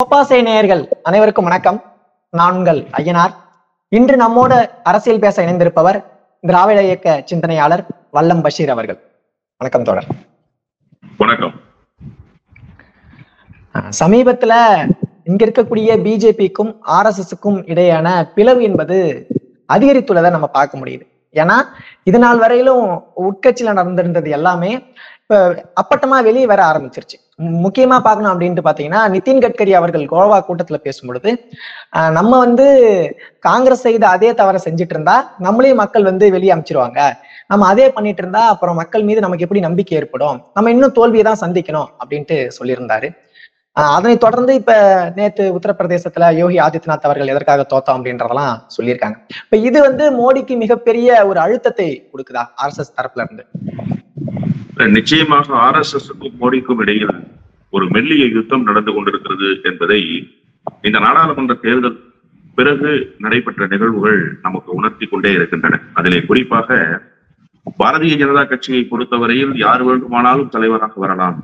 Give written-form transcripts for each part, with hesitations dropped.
கோப்பாசை நேயர்கள் அனைவருக்கும் வணக்கம். நான் உங்கள் ஐயனார். இன்று நம்மோட அரசியல் பேச இணைந்திருப்பவர் திராவிட இயக்க சிந்தனையாளர் வல்லம் பஷீர் அவர்கள். வணக்கம் தோழர். வணக்கம். சமீபத்துல இங்க இருக்கக்கூடிய பிஜேபிக்கும் RSSக்கும் இடையான பிளவு என்பது அதிகரித்துள்ளதை நம்ம பார்க்க முடியுது. ஏன்னா இது நாள் வரையிலும் உட்கட்சியில நடந்திருந்தது எல்லாமே இப்ப அப்பட்டமா வெளியே வர ஆரம்பிச்சிருச்சு. முக்கியமா பார்க்கணும் அப்படின்ட்டு பாத்தீங்கன்னா, நிதின் கட்கரி அவர்கள் கோவா கூட்டத்துல பேசும் பொழுது நம்ம காங்கிரஸ் செய்த அதே தவறை செஞ்சுட்டு இருந்தா நம்மளையும் மக்கள் வெளியே அமைச்சிருவாங்க, நம்ம அதே பண்ணிட்டு இருந்தா அப்புறம் மக்கள் மீது நமக்கு எப்படி நம்பிக்கை ஏற்படும், நம்ம இன்னும் தோல்வியை தான் சந்திக்கணும் அப்படின்ட்டு சொல்லியிருந்தாரு. அதனை தொடர்ந்து இப்ப நேத்து உத்தரப்பிரதேசத்துல யோகி ஆதித்யநாத் அவர்கள் எதற்காக தோத்தோம் அப்படின்றதெல்லாம் சொல்லியிருக்காங்க. இப்ப இது மோடிக்கு மிகப்பெரிய ஒரு அழுத்தத்தை கொடுக்குதா RSS தரப்புல இருந்து? நிச்சயமாக RSSக்கும் மோடிக்கும் இடையில் ஒரு மெல்லிய யுத்தம் நடந்து கொண்டிருக்கிறது என்பதை இந்த நாடாளுமன்ற தேர்தல் பிறகு நடைபெற்ற நிகழ்வுகள் நமக்கு உணர்த்தி கொண்டே இருக்கின்றன. அதிலே குறிப்பாக பாரதிய ஜனதா கட்சியை பொறுத்தவரையில் யார் வேண்டுமானாலும் தலைவராக வரலாம்,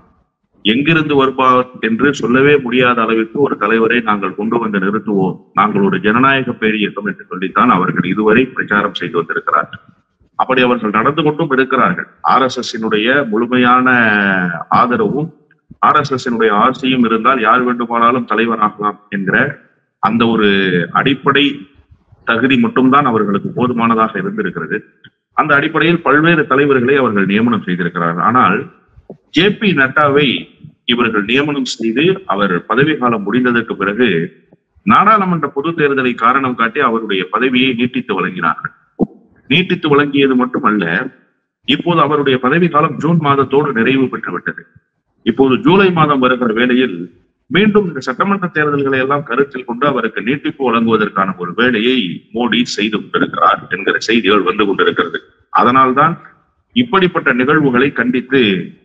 எங்கிருந்து வருவார் என்று சொல்லவே முடியாத அளவிற்கு ஒரு தலைவரை நாங்கள் கொண்டு வந்து நிறுத்துவோம், நாங்கள் ஒரு ஜனநாயக பேரியக்கம் என்று சொல்லித்தான் அவர்கள் இதுவரை பிரச்சாரம் செய்து வந்திருக்கிறார்கள். அப்படி அவர்கள் நடந்து கொண்டும் இருக்கிறார்கள். RSSனுடைய முழுமையான ஆதரவும் RSSனுடைய ஆசையும் இருந்தால் யார் வேண்டுமானாலும் தலைவராகலாம் என்கிற அந்த ஒரு அடிப்படை தகுதி மட்டும்தான் அவர்களுக்கு போதுமானதாக இருந்திருக்கிறது. அந்த அடிப்படையில் பல்வேறு தலைவர்களை அவர்கள் நியமனம் செய்திருக்கிறார்கள். ஆனால் JP நட்டாவை இவர்கள் நியமனம் செய்து அவர் பதவி காலம் முடிந்ததற்கு பிறகு நாடாளுமன்ற பொது தேர்தலை காரணம் காட்டி அவருடைய பதவியை நீட்டித்து வழங்கினார்கள். நீட்டித்து வழங்கியது மட்டுமல்ல, இப்போது அவருடைய பதவி காலம் ஜூன் மாதத்தோடு நிறைவு பெற்றுவிட்டது. இப்போது ஜூலை மாதம் வருகிற வேளையில் மீண்டும் இந்த சட்டமன்ற தேர்தல்களை எல்லாம் கருத்தில் கொண்டு அவருக்கு நீட்டிப்பு வழங்குவதற்கான ஒரு வேலையை மோடி செய்து கொண்டிருக்கிறார் என்கிற செய்திகள் வந்து கொண்டிருக்கிறது. அதனால்தான் இப்படிப்பட்ட நிகழ்வுகளை கண்டித்து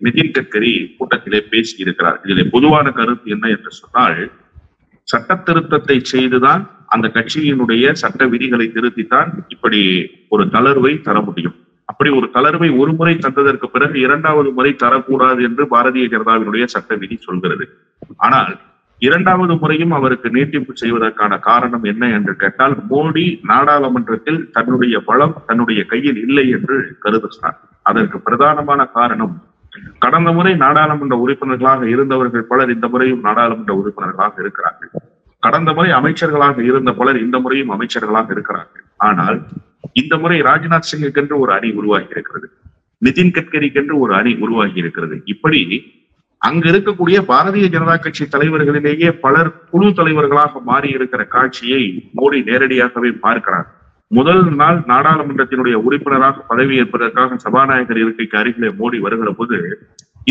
நிதின் கட்கரி கூட்டத்திலே பேசி இருக்கிறார். இதிலே பொதுவான கருத்து என்ன என்று சொன்னால், சட்ட திருத்தத்தை செய்துதான் அந்த கட்சியினுடைய சட்ட விதிகளை திருத்தித்தான் இப்படி ஒரு தளர்வை தர முடியும். அப்படி ஒரு தளர்வை ஒரு முறை தந்ததற்கு பிறகு இரண்டாவது முறை தரக்கூடாது என்று பாரதிய ஜனதாவினுடைய சட்ட விதி சொல்கிறது. ஆனால் இரண்டாவது முறையும் அவருக்கு நீட்டிப்பு செய்வதற்கான காரணம் என்ன என்று கேட்டால், மோடி நாடாளுமன்றத்தில் தன்னுடைய பலம் தன்னுடைய கையில் இல்லை என்று கருதுகிறார். அதற்கு பிரதானமான காரணம், கடந்த முறை நாடாளுமன்ற உறுப்பினர்களாக இருந்தவர்கள் பலர் இந்த முறையும் நாடாளுமன்ற உறுப்பினர்களாக இருக்கிறார்கள். கடந்த முறை அமைச்சர்களாக இருந்த பலர் இந்த முறையும் அமைச்சர்களாக இருக்கிறார்கள். ஆனால் இந்த முறை ராஜ்நாத் சிங்குக்கென்று ஒரு அணி உருவாகி இருக்கிறது, நிதின் கட்கரிக்கென்று ஒரு அணி உருவாகி இருக்கிறது. இப்படி அங்கு இருக்கக்கூடிய பாரதிய ஜனதா கட்சி தலைவர்களிலேயே பலர் குழு தலைவர்களாக மாறி இருக்கிற காட்சியை மோடி நேரடியாகவே பார்க்கிறார். முதல் நாள் நாடாளுமன்றத்தினுடைய உறுப்பினராக பதவியேற்பதற்காக சபாநாயகர் இருக்கைக்கு அருகிலே மோடி வருகிற போது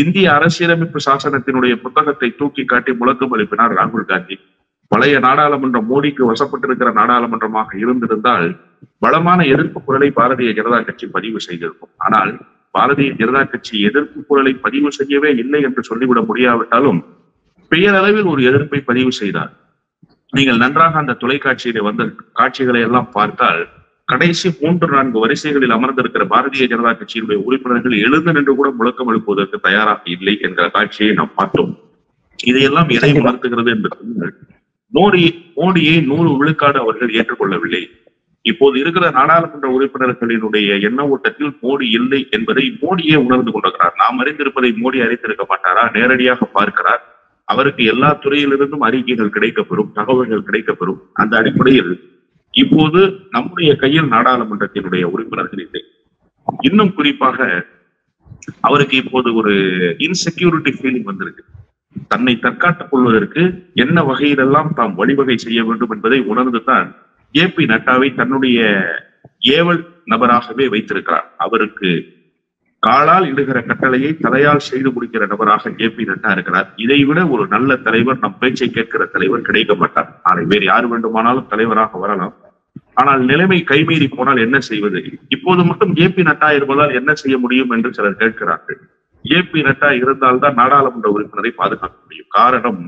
இந்திய அரசியலமைப்பு சாசனத்தினுடைய புத்தகத்தை தூக்கி காட்டி முழக்கம் எழுப்பினார் ராகுல் காந்தி. பழைய நாடாளுமன்றம் மோடிக்கு வசப்பட்டிருக்கிற நாடாளுமன்றமாக இருந்திருந்தால் பலமான எதிர்ப்பு குரலை பாரதிய ஜனதா கட்சி பதிவு செய்திருக்கும். ஆனால் பாரதிய ஜனதா கட்சி எதிர்ப்பு குரலை பதிவு செய்யவே இல்லை என்று சொல்லிவிட முடியாவிட்டாலும் பெயரளவில் ஒரு எதிர்ப்பை பதிவு செய்தார். நீங்கள் நன்றாக அந்த தொலைக்காட்சியிலே வந்த காட்சிகளை எல்லாம் பார்த்தால் கடைசி 3-4 வரிசைகளில் அமர்ந்திருக்கிற பாரதிய ஜனதா கட்சியினுடைய உறுப்பினர்கள் எழுந்து நின்று கூட முழக்கம் எழுப்புவதற்கு தயாராக இல்லை என்கிற காட்சியை நாம் பார்த்தோம். இதையெல்லாம் எதை உணர்த்துகிறது என்று சொன்னால், மோடியை 100 விழுக்காடு அவர்கள் ஏற்றுக்கொள்ளவில்லை. இப்போது இருக்கிற நாடாளுமன்ற உறுப்பினர்களினுடைய எண்ண ஓட்டத்தில் மோடி இல்லை என்பதை மோடியே உணர்ந்து கொண்டிருக்கிறார். நாம் அறிந்திருப்பதை மோடி அறிந்திருக்க மாட்டாரா? நேரடியாக பார்க்கிறார். அவருக்கு எல்லா துறையிலிருந்தும் அறிக்கைகள் கிடைக்கப்பெறும், தகவல்கள் கிடைக்கப்பெறும். அந்த அடிப்படையில் இப்போது நம்முடைய கையில் நாடாளுமன்றத்தினுடைய உறுப்பினர்கள் இல்லை. இன்னும் குறிப்பாக அவருக்கு இப்போது ஒரு இன்செக்யூரிட்டி ஃபீலிங் வந்திருக்கு. தன்னை தற்காத்துக் கொள்வதற்கு என்ன வகையிலெல்லாம் தாம் வழிவகை செய்ய வேண்டும் என்பதை உணர்ந்துதான் JP நட்டாவை தன்னுடைய ஏவல் நபராகவே வைத்திருக்கிறார். அவருக்கு காலால் இடுகிற கட்டளையை தலையால் செய்து முடிக்கிற நபராக JP நட்டா இருக்கிறார். இதைவிட ஒரு நல்ல தலைவர், நம் பேச்சை கேட்கிற தலைவர் கிடைக்க மாட்டார். நாளை வேறு யார் வேண்டுமானாலும் தலைவராக வரலாம். ஆனால் நிலைமை கைமீறி போனால் என்ன செய்வது? இப்போது மட்டும் JP நட்டா இருப்பதால் என்ன செய்ய முடியும் என்று சிலர் கேட்கிறார்கள். JP நட்டா இருந்தால்தான் நாடாளுமன்ற உறுப்பினரை பாதுகாக்க முடியும். காரணம்,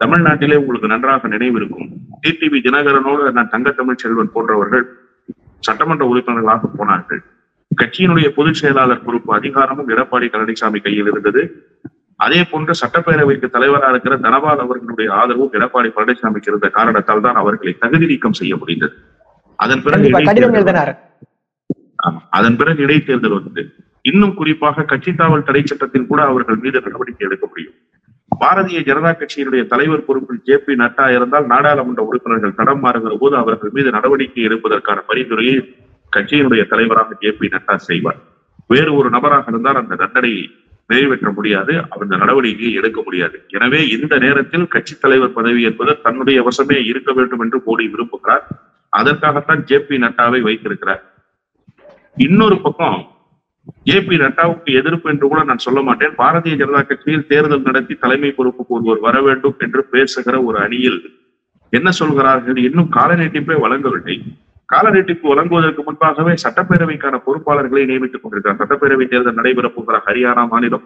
தமிழ்நாட்டிலே உங்களுக்கு நன்றாக நினைவு இருக்கும், டிடிவி தினகரனோடு தங்க தமிழ் செல்வன் போன்றவர்கள் சட்டமன்ற உறுப்பினர்களாக போனார்கள். கட்சியினுடைய பொதுச் செயலாளர் பொறுப்பு அதிகாரமும் எடப்பாடி பழனிசாமி கையில் இருந்தது. அதே போன்று சட்டப்பேரவைக்கு தலைவராக இருக்கிற தனபால் அவர்களுடைய ஆதரவும் எடப்பாடி பழனிசாமிக்கு இருந்த காரணத்தால் தான் அவர்களை தகுதி நீக்கம் செய்ய முடிந்தது. அதன் பிறகு இடைத்தேர்தல் வந்தது. இன்னும் குறிப்பாக கட்சி தாவல் தடை சட்டத்தில் கூட அவர்கள் மீது நடவடிக்கை எடுக்க முடியும். பாரதிய ஜனதா கட்சியினுடைய தலைவர் பொறுப்பில் ஜே.பி. நட்டா இருந்தால் நாடாளுமன்ற உறுப்பினர்கள் தடம் மாறுகிற போது அவர்கள் மீது நடவடிக்கை எடுப்பதற்கான பரிந்துரையை கட்சியினுடைய தலைவராக ஜே.பி. நட்டா செய்வார். வேறு ஒரு நபராக இருந்தால் அந்த தண்டனையை நிறைவேற்ற முடியாது, அந்த நடவடிக்கையை எடுக்க முடியாது. எனவே இந்த நேரத்தில் கட்சி தலைவர் பதவி என்பது தன்னுடைய வசமே இருக்க வேண்டும் என்று மோடி விரும்புகிறார். அதற்காகத்தான் ஜே.பி. நட்டாவை வைத்திருக்கிறார். இன்னொரு பக்கம் ஜே.பி. நட்டாவுக்கு எதிர்ப்பு என்று கூட நான் சொல்ல மாட்டேன். பாரதிய ஜனதா கட்சியில் தேர்தல் நடத்தி தலைமை பொறுப்புக்கு ஒருவர் வர வேண்டும் என்று பேசுகிற ஒரு அணியில் என்ன சொல்கிறார்கள், இன்னும் கால நீட்டிப்பே வழங்கவில்லை. கால நீட்டிப்பு வழங்குவதற்கு முன்பாகவே சட்டப்பேரவைக்கான பொறுப்பாளர்களை நியமித்துக் கொண்டிருக்கிறார். சட்டப்பேரவை தேர்தல் நடைபெற போகிற ஹரியானா மாநிலம்,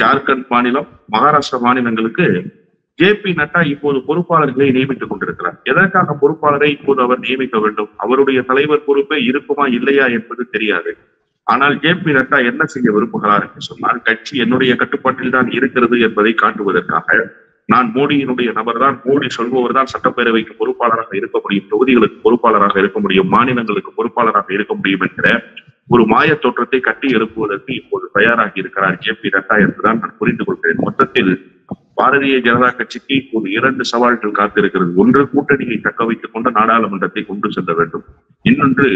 ஜார்க்கண்ட் மாநிலம், மகாராஷ்டிரா மாநிலங்களுக்கு ஜே.பி. நட்டா இப்போது பொறுப்பாளர்களை நியமித்துக் கொண்டிருக்கிறார். எதற்காக பொறுப்பாளரை இப்போது அவர் நியமிக்க வேண்டும்? அவருடைய தலைவர் பொறுப்பே இருக்குமா இல்லையா என்பது தெரியாது. ஆனால் ஜே.பி. நட்டா என்ன செய்ய விரும்புகிறார் என்று சொன்னால், கட்சி என்னுடைய கட்டுப்பாட்டில் தான் இருக்கிறது என்பதை காட்டுவதற்காக நான் மோடியினுடைய நபர் தான், மோடி சொல்பவர் தான் சட்டப்பேரவைக்கு பொறுப்பாளராக இருக்க முடியும், தொகுதிகளுக்கு பொறுப்பாளராக இருக்க முடியும், மாநிலங்களுக்கு பொறுப்பாளராக இருக்க முடியும் என்கிற ஒரு மாய தோற்றத்தை கட்டி எழுப்புவதற்கு இப்போது தயாராகி இருக்கிறார் ஜே.பி. நட்டா என்றுதான் நான் புரிந்து கொள்கிறேன். மொத்தத்தில் பாரதிய ஜனதா கட்சிக்கு இப்போது 2 சவால்கள் காத்திருக்கிறது. ஒன்று, கூட்டணியை தக்க வைத்துக் கொண்டு நாடாளுமன்றத்தை கொண்டு செல்ல வேண்டும். இன்னொன்று,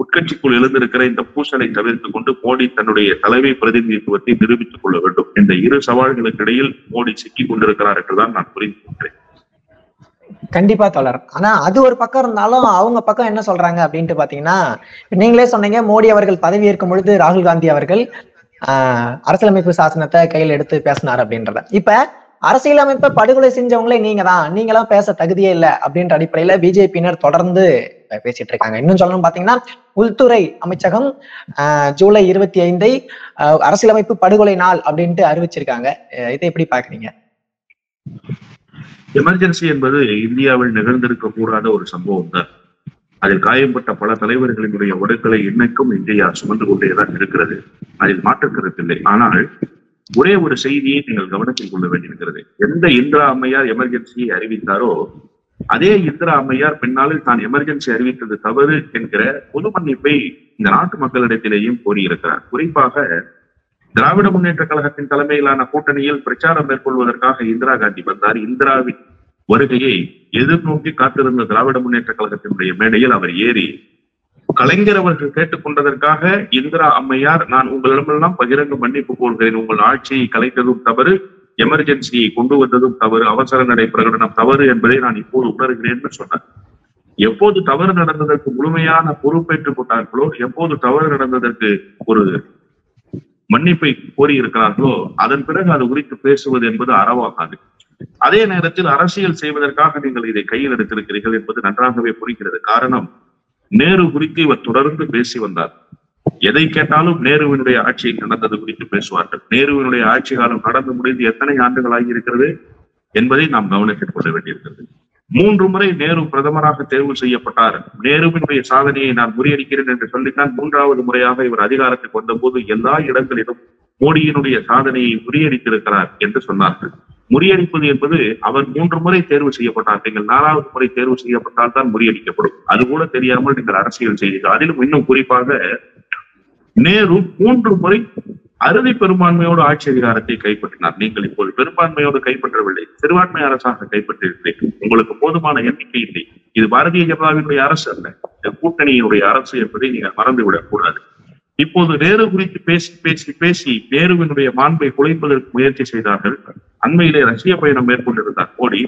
உட்கட்சிக்குள் எழுந்திருக்கிற இந்த பூசலை தவிர்த்துக் கொண்டு மோடி தன்னுடைய தலைமை பிரதிநிதித்துவத்தை நிரூபித்துக் கொள்ள வேண்டும். இந்த 2 சவால்களுக்கு இடையில் மோடி சிக்கிக் கொண்டிருக்கிறார் என்றுதான் நான் புரிந்து கொள்கிறேன். கண்டிப்பா தோழர். ஆனா அது ஒரு பக்கம் இருந்தாலும் அவங்க பக்கம் என்ன சொல்றாங்க அப்படின்ட்டு பாத்தீங்கன்னா, நீங்களே சொன்னீங்க மோடி அவர்கள் பதவி ஏற்கும் பொழுது ராகுல் காந்தி அவர்கள் அரசியலமைப்பு சாசனத்தை கையில் எடுத்து பேசினார் அப்படின்றத. இப்ப அரசியலமைப்பை படுகொலை செஞ்சவங்களே நீங்களாம் பேச தகுதியே இல்லை அப்படின்ற அடிப்படையில பிஜேபியினர் தொடர்ந்து பேசிட்டு இருக்காங்க. இன்னும் சொல்லணும் பாத்தீங்கன்னா, உள்துறை அமைச்சகம் ஜூலை 25 அரசியலமைப்பு படுகொலை நாள் அப்படின்ட்டு அறிவிச்சிருக்காங்க. இதை எப்படி பாக்குறீங்க? எமர்ஜென்சி என்பது இந்தியாவில் நிகழ்ந்திருக்க கூடாத ஒரு சம்பவம் தான். அதில் காயம்பட்ட பல தலைவர்களினுடைய உடல்களை இன்னைக்கும் இந்தியா சுமந்து கொண்டேதான் இருக்கிறது. அதில் மாற்றுக்கருத்தில்லை. ஆனால் ஒரே ஒரு செய்தியை நீங்கள் கவனத்தில் கொள்ள வேண்டியிருக்கிறது. எந்த இந்திரா அம்மையார் எமர்ஜென்சியை அறிவித்தாரோ அதே இந்திரா அம்மையார் பின்னாளில் தான் எமர்ஜென்சி அறிவித்தது தவறு என்கிற பொது மன்னிப்பை இந்த நாட்டு மக்களிடத்திலேயும் கோரியிருக்கிறார். குறிப்பாக திராவிட முன்னேற்ற கழகத்தின் தலைமையிலான கூட்டணியில் பிரச்சாரம் மேற்கொள்வதற்காக இந்திரா காந்தி வந்தார். இந்திராவின் வருகையை எதிர்நோக்கி காத்திருந்த திராவிட முன்னேற்ற கழகத்தினுடைய மேடையில் அவர் ஏறி கலைஞர் அவர்கள் கேட்டுக்கொண்டதற்காக இந்திரா அம்மையார், நான் உங்களிடமெல்லாம் பகிரங்க மன்னிப்பு கோருகிறேன், உங்கள் ஆட்சியை கலைத்ததும் தவறு, எமர்ஜென்சியை கொண்டு வந்ததும் தவறு, அவசர நடை பிரகடனம் தவறு என்பதை நான் இப்போது உணர்கிறேன் என்று சொன்னார். எப்போது தவறு நடந்ததற்கு முழுமையான பொறுப்பேற்றுக் கொண்டார்களோ, எப்போது தவறு நடந்ததற்கு ஒரு மன்னிப்பை கோரியிருக்கிறார்களோ, அதன் பிறகு அது குறித்து பேசுவது என்பது அறவாகாது. அதே நேரத்தில் அரசியல் செய்வதற்காக நீங்கள் இதை கையில் எடுத்திருக்கிறீர்கள் என்பது நன்றாகவே புரிகிறது. காரணம், நேரு குறித்து இவர் தொடர்ந்து பேசி வந்தார். எதை கேட்டாலும் நேருவினுடைய ஆட்சி நடந்தது குறித்து பேசுவார்கள். நேருவினுடைய ஆட்சி காலம் நடந்து முடிந்து எத்தனை ஆண்டுகள் ஆகியிருக்கிறது என்பதை நாம் கவனத்தில் கொள்ள வேண்டியிருக்கிறது. 3 முறை நேரு பிரதமராக தேர்வு செய்யப்பட்டார். நேருவினுடைய சாதனையை நான் முறியடிக்கிறேன் என்று சொல்லித்தான் 3வது முறையாக இவர் அதிகாரத்துக்கு வந்த போது எல்லா இடங்களிலும் மோடியினுடைய சாதனையை முறியடித்திருக்கிறார் என்று சொன்னார்கள். முறியடிப்பது என்பது அவர் 3 முறை தேர்வு செய்யப்பட்டார், நீங்கள் 4வது முறை தேர்வு செய்யப்பட்டால் தான் முறியடிக்கப்படும். அது கூட தெரியாமல் நீங்கள் அரசியல் செய்தீர்கள். அதிலும் இன்னும் குறிப்பாக நேரு 3 முறை அறுதி பெரும்பான்மையோடு ஆட்சி அதிகாரத்தை கைப்பற்றினார். நீங்கள் இப்போது பெரும்பான்மையோடு கைப்பற்றவில்லை, சிறுபான்மை அரசாக கைப்பற்றியிருக்கிறீர்கள். உங்களுக்கு போதுமான எண்ணிக்கை இல்லை. இது பாரதிய ஜனதாவினுடைய அரசு அல்ல, கூட்டணியினுடைய அரசு என்பதை நீங்கள் மறந்துவிடக் கூடாது. இப்போது நேரு குறித்து பேசி பேசி பேசி நேருவினுடைய மாண்பை குலைப்பதற்கு முயற்சி செய்தார்கள். அண்மையிலே ரஷ்ய பயணம் மேற்கொண்டிருந்தார் மோடி.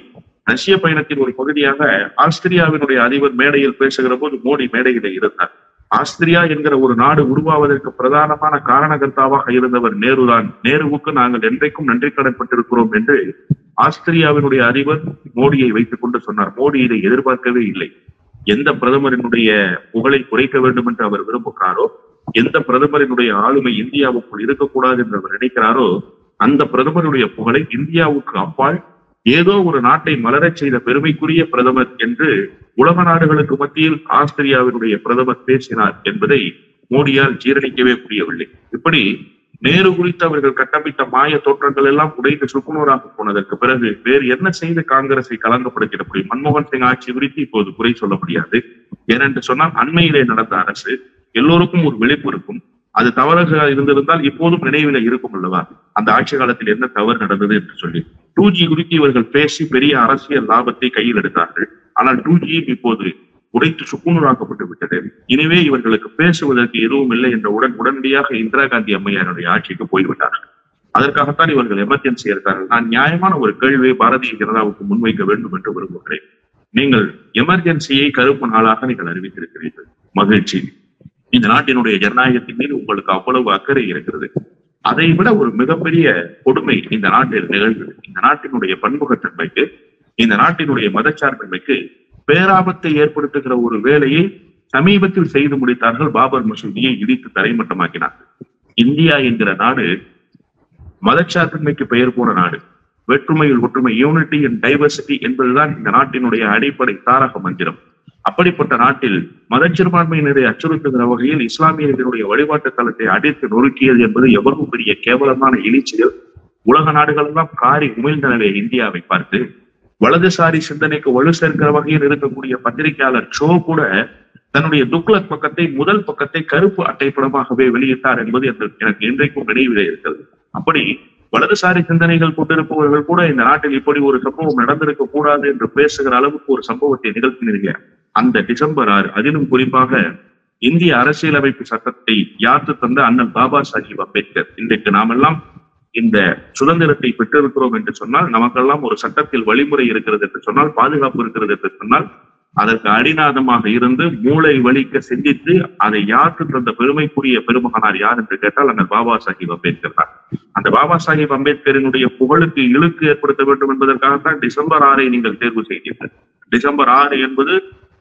ரஷ்ய பயணத்தின் ஒரு பகுதியாக ஆஸ்திரியாவினுடைய அதிபர் மேடையில் பேசுகிற போது மோடி மேடையிலே இருந்தார். ஆஸ்திரியா என்கிற ஒரு நாடு உருவாவதற்கு பிரதானமான காரணகர்த்தாவாக இருந்தவர் நேருதான். நேருவுக்கு நாங்கள் என்றைக்கும் நன்றி கடன்பட்டிருக்கிறோம் என்று ஆஸ்திரியாவினுடைய அதிபர் மோடியை வைத்துக் கொண்டு சொன்னார். மோடி இதை எதிர்பார்க்கவே இல்லை. எந்த பிரதமரினுடைய புகழை குறைக்க வேண்டும் என்று அவர் விரும்புகிறாரோ, எந்த பிரதமரினுடைய ஆளுமை இந்தியாவுக்குள் இருக்கக்கூடாது என்று அவர் நினைக்கிறாரோ, அந்த பிரதமருடைய புகழை இந்தியாவுக்கு அப்பால் ஏதோ ஒரு நாட்டை மலரச் செய்த பெருமைக்குரிய பிரதமர் என்று உலக நாடுகளுக்கு மத்தியில் ஆஸ்திரியாவினுடைய பிரதமர் பேசினார் என்பதை மோடியால் ஜீரணிக்கவே முடியவில்லை. இப்படி நேரு குறித்து அவர்கள் கட்டமைத்த மாய தோற்றங்கள் எல்லாம் உடைந்து சுக்குநூறாக போனதற்கு பிறகு வேறு என்ன செய்து காங்கிரஸை கலங்கப்படுத்திட முடியும்? மன்மோகன் சிங் ஆட்சி குறித்து இப்போது குறை சொல்ல முடியாது. ஏனென்று சொன்னால் அண்மையிலே நடந்த அரசு எல்லோருக்கும் ஒரு விழிப்பு இருக்கும். அது தவறாக இருந்திருந்தால் இப்போதும் நினைவில இருக்கும் அல்லவா, அந்த ஆட்சி காலத்தில் என்ன தவறு நடந்தது என்று சொல்லி. 2G குறித்து இவர்கள் பேசி பெரிய அரசியல் லாபத்தை கையில் எடுத்தார்கள். ஆனால் 2G இப்போது உடைத்து சுக்குநூறாக்கப்பட்டு விட்டது. எனவே இவர்களுக்கு பேசுவதற்கு எதுவும் இல்லை என்ற உடனடியாக இந்திரா காந்தி அம்மையாருடைய ஆட்சிக்கு போய்விட்டார்கள். அதற்காகத்தான் இவர்கள் எமர்ஜென்சி எடுத்தார்கள். நான் நியாயமான ஒரு கேள்வியை பாரதிய ஜனதாவுக்கு முன்வைக்க வேண்டும் என்று விரும்புகிறேன். நீங்கள் எமர்ஜென்சியை கருப்பு நாளாக நீங்கள் அறிவித்திருக்கிறீர்கள், மகிழ்ச்சி. இந்த நாட்டினுடைய ஜனநாயகத்தின் மீது உங்களுக்கு அவ்வளவு அக்கறை இருக்கிறது. அதை விட ஒரு மிகப்பெரிய கொடுமை இந்த நாட்டில் நிகழ்கிறது. இந்த நாட்டினுடைய பன்முகத்தன்மைக்கு, இந்த நாட்டினுடைய மதச்சார்பின்மைக்கு பேராபத்தை ஏற்படுத்துகிற ஒரு வேலையை சமீபத்தில் செய்து முடித்தார்கள். பாபர் மசூதியை இடித்து தரைமட்டமாக்கினார்கள். இந்தியா என்கிற நாடு மதச்சார்பின்மைக்கு பெயர் போன நாடு. வேற்றுமையில் ஒற்றுமை, யூனிட்டி அண்ட் டைவர்சிட்டி என்பதுதான் இந்த நாட்டினுடைய அடிப்படை தாரக மந்திரம். அப்படிப்பட்ட நாட்டில் மதச்சிறுபான்மையினரை அச்சுறுத்துகிற வகையில் இஸ்லாமியர்களுடைய வழிபாட்டு தளத்தை அடித்து நொறுக்கியது என்பது எவ்வளவு பெரிய கேவலமான எழுச்சிகள். உலக நாடுகள் எல்லாம் காரி உமிழ்ந்தனவே இந்தியாவை பார்த்து. வலதுசாரி சிந்தனைக்கு வலு சேர்க்கிற வகையில் இருக்கக்கூடிய பத்திரிகையாளர் ஷோ கூட தன்னுடைய துக்ளக் பக்கத்தை, முதல் பக்கத்தை கருப்பு அட்டைப்படமாகவே வெளியிட்டார் என்பது எனக்கு இன்றைக்கும் நினைவிலே இருக்கிறது. அப்படி வலதுசாரி சிந்தனைகள் கொண்டிருப்பவர்கள் கூட இந்த நாட்டில் இப்படி ஒரு சம்பவம் நடந்திருக்க கூடாது என்று பேசுகிற அளவுக்கு ஒரு சம்பவத்தை நிகழ்த்தினீர்கள். அந்த டிசம்பர் 6, அதிலும் குறிப்பாக இந்திய அரசியலமைப்பு சட்டத்தை யாத்து தந்த அண்ணல் பாபா சாஹிப் அம்பேத்கர். இன்றைக்கு நாமெல்லாம் இந்த சுதந்திரத்தை பெற்றிருக்கிறோம் என்று சொன்னால், நமக்கெல்லாம் ஒரு சட்டத்தில் வழிமுறை இருக்கிறது என்று சொன்னால், பாதுகாப்பு இருக்கிறது என்று சொன்னால், அதற்கு அடிநாதமாக இருந்து மூளை வலிக்க சிந்தித்து அதை யாத்து தந்த பெருமைக்குரிய பெருமகனார் யார் என்று கேட்டால் அந்த பாபா சாஹிப் அம்பேத்கர் தான். அந்த பாபா சாஹிப் அம்பேத்கரினுடைய புகழுக்கு இழுக்கு ஏற்படுத்த வேண்டும் என்பதற்காகத்தான் டிசம்பர் 6 நீங்கள் தேர்வு செய்தீர்கள். டிசம்பர் 6 என்பது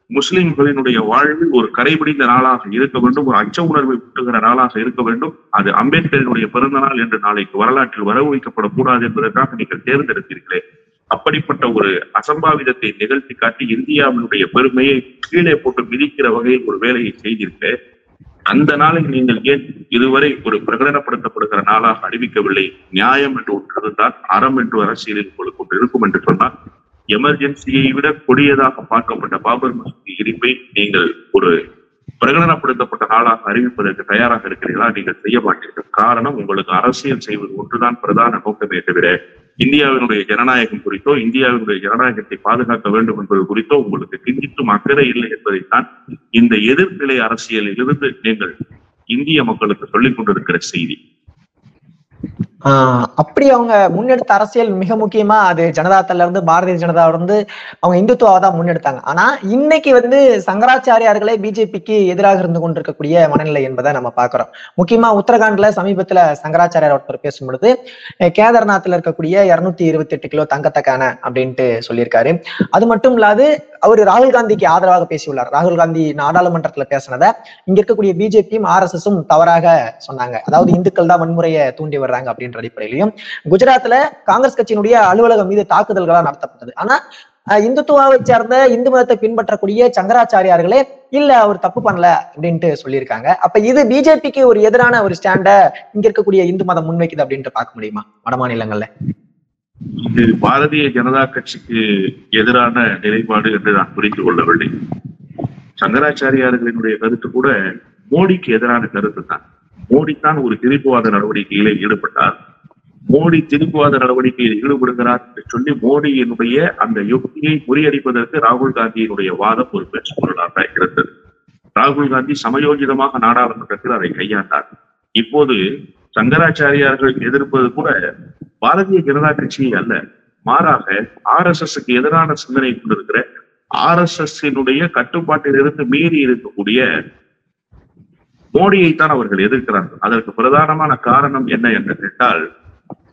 முஸ்லிம்களினுடைய வாழ்வில் ஒரு கரைபிடிந்த நாளாக இருக்க வேண்டும், ஒரு அச்ச உணர்வை ஊட்டுகிற நாளாக இருக்க வேண்டும். அது அம்பேத்கரினுடைய பிறந்த நாள் என்று நாளைக்கு வரலாற்றில் வரவு வைக்கப்படக்கூடாது என்பதற்காக நீங்கள் தேர்ந்தெடுத்தீர்களே. அப்படிப்பட்ட ஒரு அசம்பாவிதத்தை நிகழ்த்தி காட்டி இந்தியாவினுடைய பெருமையை கீழே போட்டு மிதிக்கிற வகையில் ஒரு வேலையை செய்தீர்கள். அந்த நாளை நீங்கள் ஏன் இதுவரை ஒரு பிரகடனப்படுத்தப்படுகிற நாளாக அறிவிக்கவில்லை? நியாயம் என்று ஒன்று இருந்தால் அறம் என்று அரசியலில் உங்களுக்கு ஒன்று இருக்கும் என்று சொன்னால், எமர்ஜென்சியை விட கொடியதாக பார்க்கப்பட்ட பாபர் மசூதி இடிப்பை நீங்கள் ஒரு பிரகடனப்படுத்தப்பட்ட நாளாக அறிவிப்பதற்கு தயாராக இருக்கிறீர்களா? நீங்கள் செய்ய மாட்டீர்கள். காரணம், உங்களுக்கு அரசியல் செய்வது ஒன்றுதான் பிரதான நோக்கமே தவிர இந்தியாவினுடைய ஜனநாயகம் குறித்தோ, இந்தியாவினுடைய ஜனநாயகத்தை பாதுகாக்க வேண்டும் என்பது குறித்தோ உங்களுக்கு கிஞ்சித்தும் அக்கறை இல்லை என்பதைத்தான் இந்த எதிர்நிலை அரசியலில் இருந்து நீங்கள் இந்திய மக்களுக்கு சொல்லிக் கொண்டிருக்கிற செய்தி. அப்படி அவங்க முன்னெடுத்த அரசியல் மிக முக்கியமா அது ஜனதாதள்ல இருந்து, பாரதிய ஜனதாவில இருந்து அவங்க இந்துத்துவாவை தான் முன்னெடுத்தாங்க. ஆனா இன்னைக்கு சங்கராச்சாரியார்களே பிஜேபிக்கு எதிராக இருந்து கொண்டிருக்கக்கூடிய மனநிலை என்பதை நம்ம பாக்குறோம். முக்கியமா உத்தரகாண்ட்ல சமீபத்துல சங்கராச்சாரியார் ஒருத்தர் பேசும் பொழுது கேதார்நாத்ல இருக்கக்கூடிய 228 கிலோ தங்கத்தக்கான அப்படின்ட்டு சொல்லியிருக்காரு. அது மட்டும் இல்லாது அவர் ராகுல் காந்திக்கு ஆதரவாக பேசியுள்ளார். ராகுல் காந்தி நாடாளுமன்றத்துல பேசினதை இங்க இருக்கக்கூடிய பிஜேபியும் RSSம் தவறாக சொன்னாங்க. அதாவது இந்துக்கள் தான் வன்முறையை தூண்டி வர்றாங்க அப்படின்ற அடிப்படையிலையும் குஜராத்ல காங்கிரஸ் கட்சியினுடைய அலுவலகம் மீது தாக்குதல்களா நடத்தப்பட்டது. ஆனா இந்துத்துவாவை சேர்ந்த இந்து மதத்தை பின்பற்றக்கூடிய சங்கராச்சாரியார்களே இல்ல அவர் தப்பு பண்ணல அப்படின்ட்டு சொல்லியிருக்காங்க. அப்ப இது பிஜேபிக்கு ஒரு எதிரான ஒரு ஸ்டாண்ட இங்க இருக்கக்கூடிய இந்து மதம் முன்வைக்குது அப்படின்ட்டு பார்க்க முடியுமா வட மாநிலங்கள்ல? இது பாரதிய ஜனதா கட்சிக்கு எதிரான நிலைப்பாடு என்று நான் புரிந்து கொள்ளவில்லை. சங்கராச்சாரியார்களினுடைய கருத்து கூட மோடிக்கு எதிரான கருத்து தான். மோடி தான் ஒரு திரிப்புவாத நடவடிக்கையிலே ஈடுபட்டார். மோடி திரிப்புவாத நடவடிக்கையில் ஈடுபடுகிறார் என்று சொல்லி மோடியினுடைய அந்த யுக்தியை முறியடிப்பதற்கு ராகுல் காந்தியினுடைய வாதம் ஒரு பெருசுபொருளாக இருந்தது. ராகுல் காந்தி சமயோஜிதமாக நாடாளுமன்றத்தில் அதை கையாண்டார். இப்போது சங்கராச்சாரியார்கள் எதிர்ப்பது கூட பாரதிய ஜனதா கட்சியை அல்ல, மாறாக RSSக்கு எதிரான சிந்தனை கொண்டிருக்கிற RSSனுடைய கட்டுப்பாட்டில் இருந்து மீறி இருக்கக்கூடிய மோடியைத்தான் அவர்கள் எதிர்க்கிறார்கள். அதற்கு பிரதானமான காரணம் என்ன என்று கேட்டால்,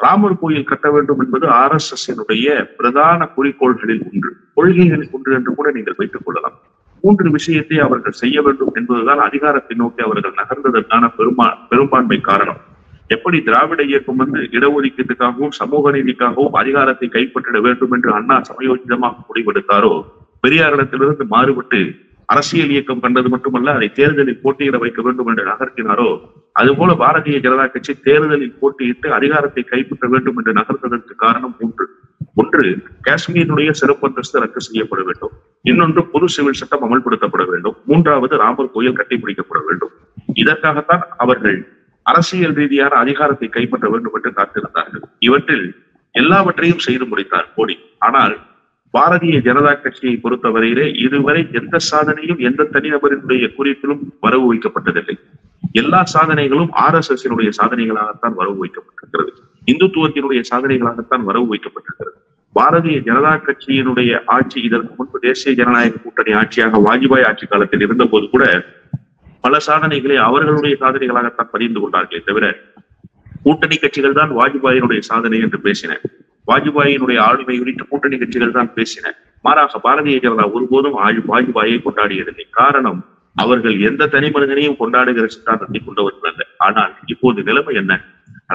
ராமர் கோயில் கட்ட வேண்டும் என்பது RSSனுடைய பிரதான குறிக்கோள்களில் ஒன்று, கொள்கைகளில் ஒன்று என்று கூட நீங்கள் வைத்துக் கொள்ளலாம். 3 விஷயத்தை அவர்கள் செய்ய வேண்டும் என்பதுதான் அதிகாரத்தை நோக்கி அவர்கள் நகர்ந்ததற்கான பெரும்பான்மை காரணம். எப்படி திராவிட இயக்கம் இடஒதுக்கீட்டுக்காகவும் சமூக நீதிக்காகவும் அதிகாரத்தை கைப்பற்றிட வேண்டும் என்று அண்ணா சமயோஜிதமாக முடிவெடுத்தாரோ, பெரியாரிடத்திலிருந்து மாறுபட்டு அரசியல் இயக்கம் கண்டது மட்டுமல்ல, அதை தேர்தலில் போட்டியிட வைக்க வேண்டும் என்று நகர்த்தினாரோ, அதுபோல பாரதிய ஜனதா கட்சி தேர்தலில் போட்டியிட்டு அதிகாரத்தை கைப்பற்ற வேண்டும் என்று நகர்த்ததற்கு காரணம் ஒன்று காஷ்மீருடைய சிறப்பு அந்தஸ்து ரத்து செய்யப்பட வேண்டும், இன்னொன்று பொது சிவில் சட்டம் அமல்படுத்தப்பட வேண்டும், மூன்றாவது ராமர் கோயில் கட்டிப்பிடிக்கப்பட வேண்டும். இதற்காகத்தான் அவர்கள் அரசியல் ரீதியான அதிகாரத்தை கைப்பற்ற வேண்டும் என்று காத்திருந்தார்கள். இவற்றில் எல்லாவற்றையும் செய்து முடித்தார் மோடி. ஆனால் பாரதிய ஜனதா கட்சியை பொறுத்தவரையிலே இதுவரை எந்த சாதனையும் எந்த தனிநபரினுடைய குறிப்பிலும் வரவு வைக்கப்பட்டதில்லை. எல்லா சாதனைகளும் RSS சாதனைகளாகத்தான் வரவு வைக்கப்பட்டிருக்கிறது, இந்துத்துவத்தினுடைய சாதனைகளாகத்தான் வரவு வைக்கப்பட்டிருக்கிறது. பாரதிய ஜனதா கட்சியினுடைய ஆட்சி இதற்கு முன்பு தேசிய ஜனநாயக கூட்டணி ஆட்சியாக வாஜ்பாய் ஆட்சி காலத்தில் இருந்த போது கூட பல சாதனைகளை அவர்களுடைய சாதனைகளாகத்தான் பதிந்து கொண்டார்களே தவிர கூட்டணி கட்சிகள் தான் வாஜ்பாயினுடைய சாதனை என்று பேசின, வாஜ்பாயினுடைய ஆளுமை குறித்து கூட்டணி கட்சிகள் தான் பேசின. மாறாக பாரதிய ஜனதா ஒருபோதும் வாஜ்பாயை கொண்டாடியதில்லை. காரணம், அவர்கள் எந்த தனி மனிதனையும் கொண்டாடுகிற சித்தாந்தத்தை கொண்டவர்கள் அல்ல. ஆனால் இப்போது நிலைமை என்ன?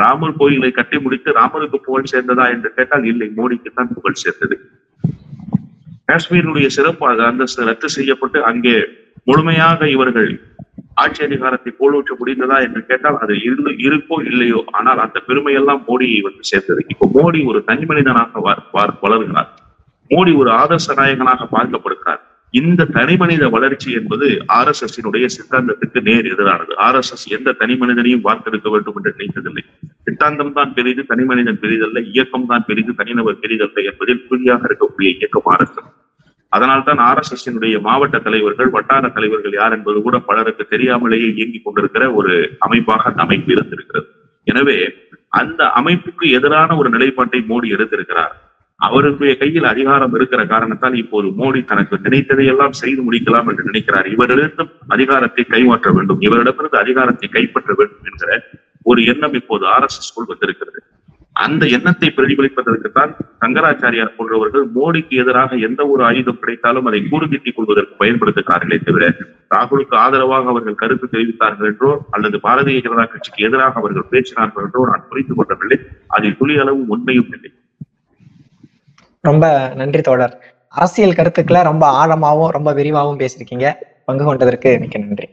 ராமர் கோயிலை கட்டி முடித்து ராமருக்கு புகழ் சேர்ந்ததா என்று கேட்டால் இல்லை, மோடிக்குத்தான் புகழ் சேர்ந்தது. காஷ்மீருடைய சிறப்பு அந்தஸ்து ரத்து செய்யப்பட்டு அங்கே முழுமையாக இவர்கள் ஆட்சி அதிகாரத்தை கோலூற்ற முடிந்ததா என்று கேட்டால் அது இருக்கோ இல்லையோ, ஆனால் அந்த பெருமையெல்லாம் மோடியை சேர்ந்தது. இப்போ மோடி ஒரு தனி மனிதனாக வளர்கிறார், மோடி ஒரு ஆதர்ச நாயகனாக பார்க்கப்படுகிறார். இந்த தனி மனித வளர்ச்சி என்பது RSS சித்தாந்தத்துக்கு நேர் எதிரானது. RSS எந்த தனி மனிதனையும் வார்த்தெடுக்க வேண்டும் என்று நினைத்ததில்லை. சித்தாந்தம் தான் பெரிது, தனி மனிதன் பெரிதல்ல, இயக்கம் தான் பெரிது, தனிநபர் பெரிதல்ல என்பதில் குறியாக இருக்கக்கூடிய இயக்கம் RSS. அதனால்தான் RSS மாவட்ட தலைவர்கள், வட்டார தலைவர்கள் யார் என்பது கூட பலருக்கு தெரியாமலேயே இயங்கிக் கொண்டிருக்கிற ஒரு அமைப்பாக அந்த அமைப்பு இருந்திருக்கிறது. எனவே அந்த அமைப்புக்கு எதிரான ஒரு நிலைப்பாட்டை மோடி எடுத்திருக்கிறார். அவருடைய கையில் அதிகாரம் இருக்கிற காரணத்தால் இப்போது மோடி தனக்கு நினைத்ததையெல்லாம் செய்து முடிக்கலாம் என்று நினைக்கிறார். இவரிடத்தும் அதிகாரத்தை கைமாற்ற வேண்டும், இவரிடமிருந்து அதிகாரத்தை கைப்பற்ற வேண்டும் என்கிற ஒரு எண்ணம் இப்போது RSS வந்திருக்கிறது. அந்த எண்ணத்தை பிரதிபலிப்பதற்குத்தான் சங்கராச்சாரியார் போன்றவர்கள் மோடிக்கு எதிராக எந்த ஒரு ஆயுதம் கிடைத்தாலும் அதை கூறுகிட்டிக் கொள்வதற்கு பயன்படுத்துகிறார்களே தவிர ராகுலுக்கு ஆதரவாக அவர்கள் கருத்து தெரிவித்தார்கள் என்றோ அல்லது பாரதிய ஜனதா கட்சிக்கு எதிராக அவர்கள் பேசினார்கள் என்றோ நான் புரிந்து கொள்ளவில்லை. அதில் துளி அளவும் உண்மையும் இல்லை. ரொம்ப நன்றி தோழர். அரசியல் கருத்துக்களை ரொம்ப ஆழமாவும் ரொம்ப விரிவாகவும் பேசியிருக்கீங்க. பங்கு கொண்டதற்கு மிக்க நன்றி.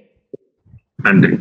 நன்றி.